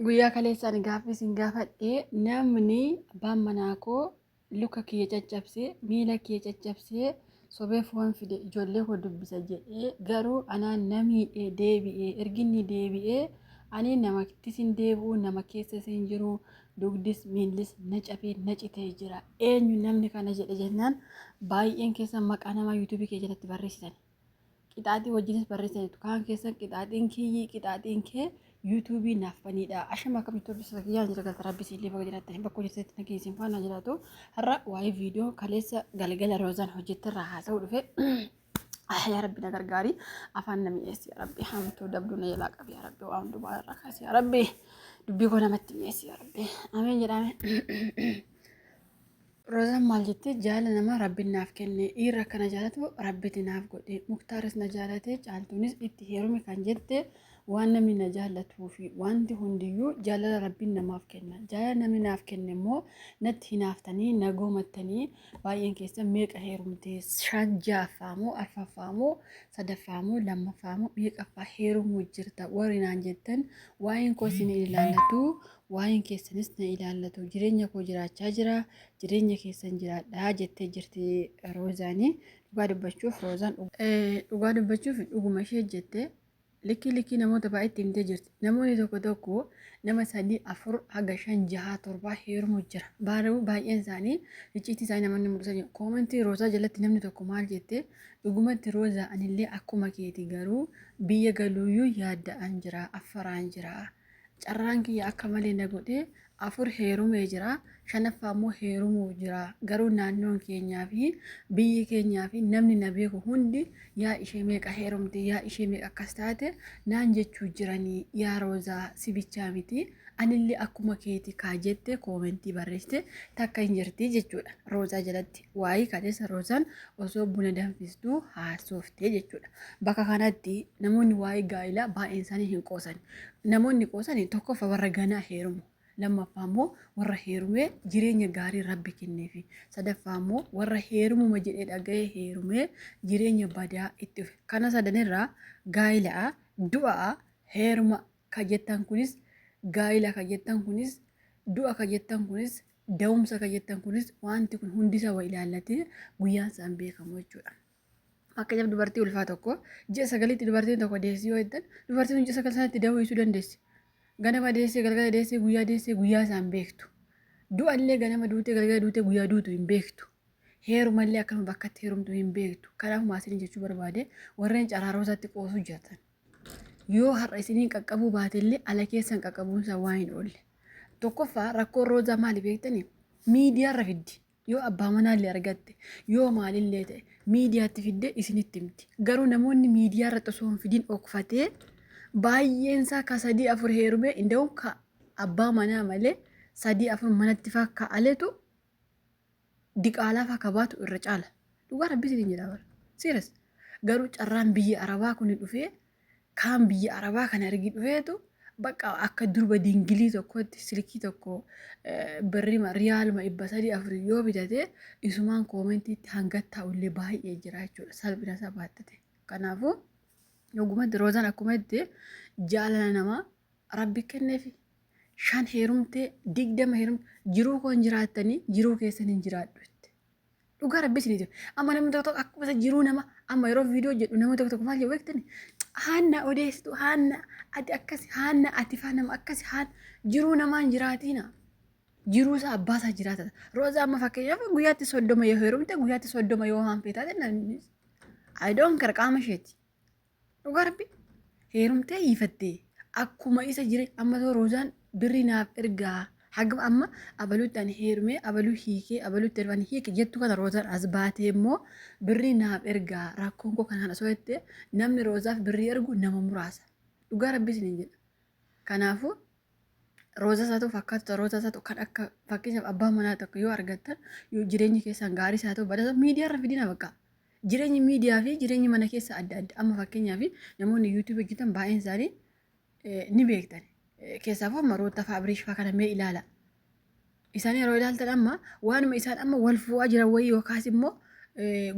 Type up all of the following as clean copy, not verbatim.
Guyyaa kaleessaan gaaffii isin gaafadhee namni abbaan manaa koo luka kiyya caccabsee miila kiyya caccabsee sobee foon fide ijoollee koo dubbisa jedhee garuu anaan namiidhee deebi'ee erginni deebi'ee ani namattis hin deebi'u nama keessa hin jiru dugdis miillis na cabee na citee jira. Eenyu namni kana jedhe jennaan baay'een keessa maqaa nama yuutuubii kee jalatti barreessitan. Qixaaxii wajjinis barreessaniitu kaan keessa qixaaxiin kiyyi qixaaxiin kee yuutuubii naaf banidha. Ashama akkamitti hojjeta kiyyaan jira galata rabbi siillee bakka jiraatanii bakka hojjetetti nageessin faana jiraatu har'a waa'ee viidiyoo kaleessa galgala roozaan hojjettirraa haasa'u dhufe. yaa rabbi na gargaari afaan na mi'eessi yaa rabbi hamtuu dabduu na jalaa qabi yaa rabbi waan dubaa irraa kaasi yaa rabbi dubbii koo namatti mi'eessi yaa rabbi ameen jedhame. Roozaan maal jettee jaala nama rabbi naaf kenne dhiirra kana jaalatu rabbitti naaf godhe muktaaris na jaalate caaltuunis itti heerume kan jette waan namni na jaalatuu fi wanti hundiyyuu jaalala rabbiin namaaf kenna. Jaalala namni naaf kenne immoo natti hinaaftanii na goomattanii baay'een keessa meeqa heerumtee shan jaaffaamoo arfaffaamoo sadaffaamoo lammaffaamoo meeqaffaa heerumuu jirta warri naan jettan waa'een koo isin ilaallatu waa'een keessanis na ilaallatu jireenya koo jiraachaa jira jireenya keessan jiraadhaa jettee jirti Roozaanii. Dhugaa dubbachuuf Roozaan dhugaa dubbachuuf dhuguma ishee jette. Likki namoota baay'eetti himtee jirti. Namoonni tokko tokko nama 3, 4 haga 5, 6, 7 heerumuu jira. Baay'een isaanii icciitii isaanii namoonni mul'isan. Koomentii Roozaa jalatti namni tokko maal jette dhugumatti Roozaa anillee akkuma keeti garuu biyya galuuyyuu yaadda'an jira affaraan jira. Carraan kiyya akka malee na godhee 4 heerumee jira. 5ffaa immoo heerumuu jira. Garuu naannoon keenyaa fi biyyi keenyaa fi namni na beeku hundi yaa ishee meeqa heerumte yaa ishee meeqa akkas taate naan jechuu jiranii yaa Roozaa sibichaa miti. Anillee akkuma keeti kaa jette koomentii barreessite takka hin jirti jechuudha. Roozaa jalatti waa'ee kaleessa Roozaan osoo buna danfistuu haasoftee jechuudha. Bakka kanatti namoonni waa'ee gaa'ilaa baay'een isaanii hin qoosan. Namoonni qoosan tokkoffaa warra ganaa heerumu. Lammaffaa immoo warra heerumee jireenya gaarii rabbi kenneefi. Sadaffaa immoo warra heerumuma jedhee dhaga'ee heerumee jireenya badaa itti dhufe. Kana sadanirraa gaa'ilaa, du'aa, heeruma kan jettan kunis gaa'ila kan jettan kunis du'a kan jettan kunis da'umsa kan jettan kunis wanti kun hundisa waa ilaallatee guyyaan isaan beekamu jechuudha. Fakkeenyaaf dubartii ulfaa tokko ji'a 9tti dubartiin tokko deessii yoo jettan dubartiin sun ji'a 9 sanatti da'uu dhiisuu dandeessi. Ganama deessee galgala deessee guyyaa isaan beektu. Du'allee ganama duutee galgala duutee guyyaa duutu hin beektu. Heerumallee akkasuma bakkatti heerumtu hin beektu. Kanaaf maasiniin jechuu barbaade warreen caraaroosatti qoosuu jirtan. Yoo har'a isiniin qaqqabuu baatellee ala keessan qaqqabuunsa waan hin oolle. Tokkoffaa rakkoon Roozaa maali beektanii? Miidiyaarra fiddi. Yoo abbaa manaallee argatte yoo maalillee ta'e miidiyaatti fidde isinitti himti. Garuu namoonni miidiyaarra osoo hin fidin dhokfatee baay'eensaa ka 3, 4 heerumee inda'u ka abbaa manaa malee 3, 4 manatti fakka aletu diqaalaa fakka baatu irra caala. Dhugaa rabbisiin jedha bara. Siiras garuu carraan biyya Arabaa kun dhufee kaan biyya Arabaa kana argi dhufeetu bakka akka durba dingilii tokkotti silkii tokko birrima riyaaluma 300, 400 yoo bitate isumaan koomentiitti hangattaa ullee baay'ee jira jechuudha. Salphina isaa baattate. Kanaafuu dhugumatti Roozaan akkuma jette jaalala namaa rabbi kenneefi 5 heerumtee 20 heerumte jiruu koo hin jiraattanii jiruu keessan hin jiraadhu. Dhugaa rabbi isiniitiif amma namni tokko akkuma jiruu nama amma yeroo viidiyoo jedhu namni tokko maal jedhu beektanii haanna odeessitu haanna ati akkasi haanna ati faa nama akkasi haan jiruu namaan jiraatiina jiruu isaa abbaa isaa jiraata. Roozaa amma fakkeenyaaf guyyaatti 30 yoo heerumte guyyaatti 30 yoo haanfeetaa jenna ayidoon qarqaama isheeti. Dhugaa rabbi heerumtee hiifattee akkuma isa jire amma too Roozaan birrii naaf ergaa hagam amma abaluutti ani heerumee abaluu hiikee abaluutti erfanii hiike jettu kana Roozaan as baatee immoo birrii naaf ergaa rakkoon koo kanaan osoo jettee namni Roozaaf birrii ergu nama muraasa. Dhugaa rabbi isiniin jedha. Kanaafuu Roozaa isaa ta'u fakkaatu Roozaa isaa ta'u kan akka fakkeenyaaf abbaa manaa tokko yoo argattan yoo jireenyi keessan gaarii isaa ta'u badasa miidiyaarra fidina bakka. Jireenyi miidiyaa fi jireenyi mana keessa adda adda. Amma fakkeenyaaf namoonni yuutuubii hojjetan baay'een isaanii ni beektan. Keessaafuu maroota faabriish faa kana mee ilaala. Isaan yeroo ilaaltan amma waanuma isaan amma wal fu'aa jiran wayii yookaas immoo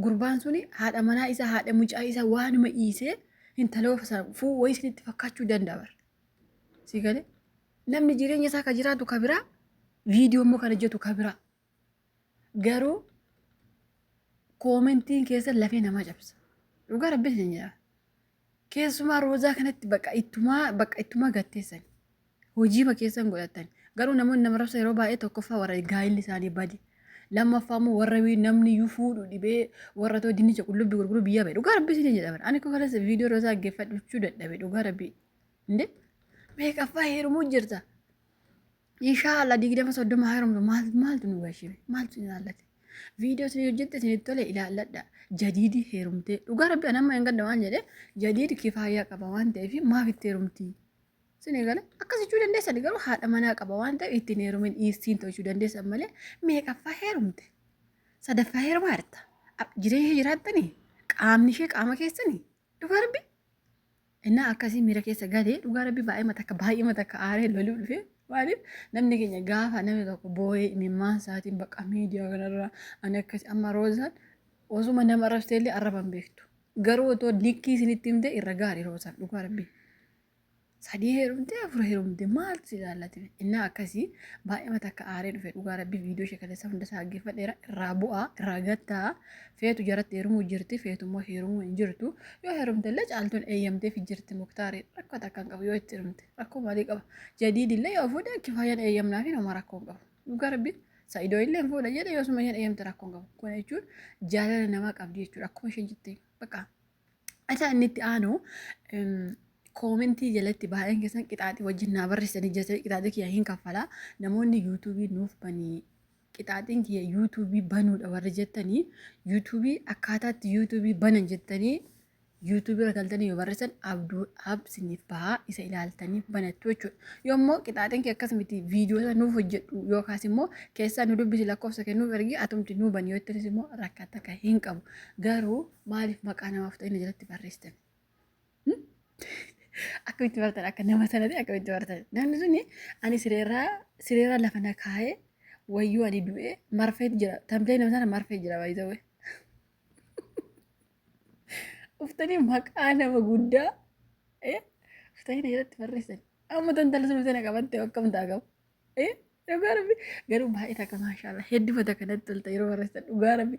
gurbaan suni haadha manaa isaa haadha mucaa isaa waanuma dhiisee intala fu'uu wayii isinitti fakkaachuu danda'a. Si galee namni jireenya isaa ka jiraatu ka biraa viidiyoo immoo kan hojjetu ka biraa garuu koomentiin keessa lafee namaa cabsa dhugaa rabbiin hin jedha keessumaa roozaa kanatti bakka ittumaa gatteessan hojii keessan godhatan garuu namoonni nama rabsa yeroo baay'ee tokkoffaa warra gaa'illi isaanii badi lammaffaa immoo warra namni iyyuu fuudhu dhibee warra too dinnicha qullubbii gurguruu biyyaa ba'e dhugaa rabbii siin jedhaman ani koo kanas viidiyoo roozaa geeffadhuchuu dadhabe dhugaa rabbii inde meeqaffaa heerumuu jirta inshaalla 20-30 heerumtu maaltu nu gashibe maaltu ni laallate viidiyoo isin hojjette isin tole ilaalladha jadiidi heerumtee dhugaa rabbii anamma hin gadda waan jedhe jadiidi kifaayyaa qaba waan ta'eef maaf itti heerumtii sini gala akkasichuu dandeessan garuu haadha manaa qaba waan ta'eef ittiin heerumin dhiirtiin ta'uu dandeessan malee meeqaffaa heerumte sadaffaa heerumaa jirta jireenya jiraattanii qaamni ishee qaama keessanii dhugaa rabbii innaa akkasii miira keessa galee dhugaa rabbii baay'ee matakka aaree loluu dhufee maaliif namni keenya gaafa namni tokko boo'ee imimmaan isaatiin bakka miidiyaa kanarraa ani akkasii amma roozaan osuma nama rabseellee arraban beektu garuu otoo likkii isinitti himte irra gaarii roozaan dhugaa rabbii sadii heerumtee afur heerumtee maaltu si ilaallate innaa akkasii baay'ee matakka aaree dhufe dhugaa rabbii viidiyoo ishee kaleessa hundasaa haggeeffadheera irraa bu'aa irraa gattaa feetu jaratti heerumuu jirti feetummoo heerumuu hin jirtu yoo heerumtellee caaltuun eeyyamteef jirti muktaarii rakkoo takkaan qabu yoo itti heerumte rakkoo maalii qaba jadiidillee yoo fuudhe kifaayyaan eeyyamnaafi nama rakkoo qabu dhugaa rabbii sa'idoo illee hin fuudha jedhe yoo suma isheen eeyyamte rakkoo qabu kun jechuun jaalala namaa qabdi jechuudha akkuma isheen jettee bakka acha inni itti aanu koomentii jalatti baay'een keessan qixaaxii wajjin naa barreessanii jirtanii qixaaxii kiyya hin kaffalaa namoonni yuutuubii nuuf banii qixaaxiin kiyya yuutuubii banuudha warri jettanii yuutuubii akkaataatti yuutuubii banan jettanii yuutuubii irra galtanii yoo barreessan absiniif bahaa isa ilaaltanii banattu jechuudha yoommoo qixaaxiin kiyya akkasumatti viidiyoo nuuf hojjedhu yookaas immoo keessaa nu dubbisi lakkoofsa kennuuf ergi atumti nuu banii yoo ittanis immoo rakkata akka hin qabu garuu maaliif maqaa namaaf ta'in jalatti barreessan akkamitti baratan akka nama sanatti akkamitti baratan namni suni ani sireerraa lafa na kaa'ee wayyuu ani du'ee marfee jira tamtee nama sana marfee jira baay'ee uftanii maqaa nama guddaa uftanii na jalatti barreessan amma tantala sun uftana qabatte akkam taa'amu dhugaa rabbi garuu baay'ee takka maashaallah heddufata kanatti tolta yeroo barreessan dhugaa rabbi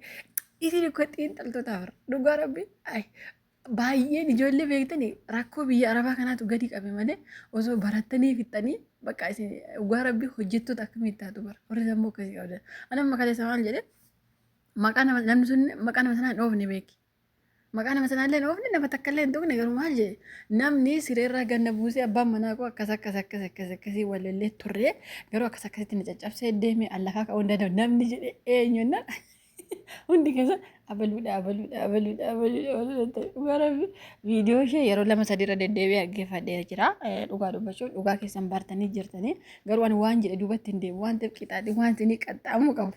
isin akka xiinxaltoota afur dhugaa rabbi baay'een ijoollee beektanii rakkoo biyya arabaa kanaatu gadi qabe malee osoo barattanii fixanii bakka isin dhugaa rabbii hojjettoota akkamitti taatu bara warri sammuu akkasii qabdan anamma kaleessa maal jedhe namni sun maqaa nama sanaa hin oofne beeki maqaa nama sanaa illee hin oofne nama takka illee hin tuqne garuu maal jedhe namni sireerraa ganna buusee abbaan manaa koo akkasii walillee turree garuu akkasitti na caccabsee deemee allafaa ka'uu hin danda'u namni jedhe eenyunnaan hundi keessa abaluudha viidiyoo ishee yeroo 2-3 irra deddeebi'ee dhaggeeffadhee jira dhugaa dubbachuun dhugaa keessan bartanii jirtanii garuu ani waan jedhe duubatti hin deemu waan ta'eef qixaaxii waan isinii qaxxaamuu qabu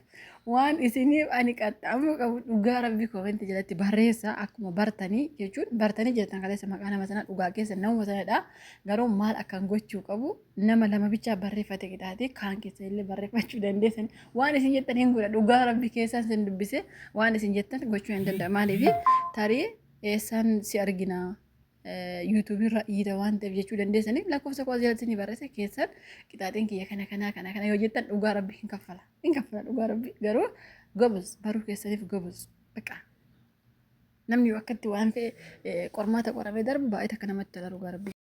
waan isiniif ani qaxxaamuu qabu dhugaa rabbii koomentii jalatti barreessa akkuma bartanii jechuun bartanii jirtan kaleessa maqaa nama sanaa dhugaa keessa nama sanadha garuu maal akkan gochuu qabu nama lama bichaa barreeffate qixaaxii kaan keessa illee barreeffachuu dandeessan waan isin jettan hin godha dhugaa rabbii keessan sin dubbise waan isin jettan gochuu hin danda'a maaliif tarii eessaan si argina YouTube irra dhiira waan ta'eef jechuu dandeessanii lakkoofsa koo jalatti ni barreesse keessan qixaaxiin kiyya kana yoo jettan dhugaa rabbii hin kaffala dhugaa rabbii garuu gobus baruu keessaniif gobus baqa namni akkatti waan ta'e qormaata qoramee darbu baay'ee akka namatti tola dhugaa rabbii